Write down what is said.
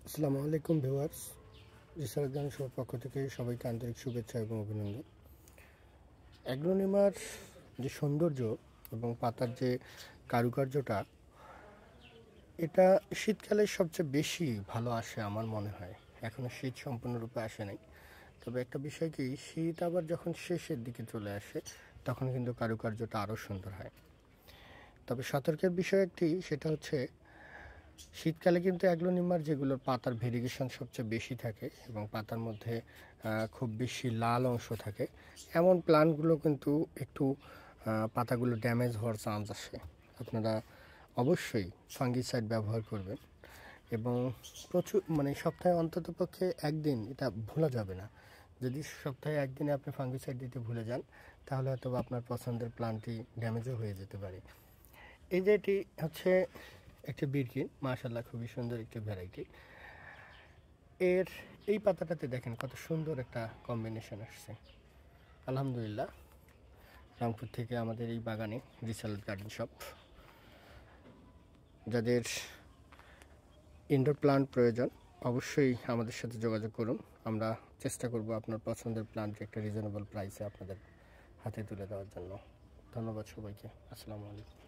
আসসালামু আলাইকুম viewers, research গান শোর পক্ষ থেকে সবাইকে আন্তরিক শুভেচ্ছা এবং অভিনন্দন। অ্যাগ্রোনিমার যে সৌন্দর্য এবং পাতার যে কারুকার্যটা, এটা শীতকালে সবচেয়ে বেশি ভালো আসে আমার মনে হয়। এখনও শীত সম্পূর্ণরূপে আসে নাই, তবে একটা বিষয় কি, শীত আবার যখন শেষের দিকে চলে আসে তখন কিন্তু কারুকার্যটা আরও সুন্দর হয়। তবে সতর্কের বিষয় একটি, সেটা হচ্ছে শীতকালে কিন্তু অ্যাগ্লোনিমার যেগুলোর পাতার ভেরিগেশন সবচেয়ে বেশি থাকে এবং পাতার মধ্যে খুব বেশি লাল অংশ থাকে, এমন প্লান্টগুলো কিন্তু একটু পাতাগুলো ড্যামেজ হওয়ার চান্স আসে। আপনারা অবশ্যই ফাঙ্গিসাইড ব্যবহার করবেন এবং প্রচুর সপ্তাহে অন্ততপক্ষে একদিন, এটা ভোলা যাবে না। যদি সপ্তাহে একদিনে আপনি ফাঙ্গিসাইড দিতে ভুলে যান, তাহলে হয়তো আপনার পছন্দের প্লান্টটি ড্যামেজও হয়ে যেতে পারে। এই যে এটি হচ্ছে একটি বিরকিন, মাশাআল্লাহ খুবই সুন্দর একটি ভ্যারাইটি। এর এই পাতাটাতে দেখেন কত সুন্দর একটা কম্বিনেশন আসছে। আলহামদুলিল্লাহ, রংপুর থেকে আমাদের এই বাগানে রিসার্চ গার্ডেন শপ। যাদের ইনডোর প্লান্ট প্রয়োজন অবশ্যই আমাদের সাথে যোগাযোগ করুন। আমরা চেষ্টা করব আপনার পছন্দের প্লান্ট একটা রিজনেবল প্রাইসে আপনাদের হাতে তুলে দেওয়ার জন্য। ধন্যবাদ সবাইকে। আসসালামু আলাইকুম।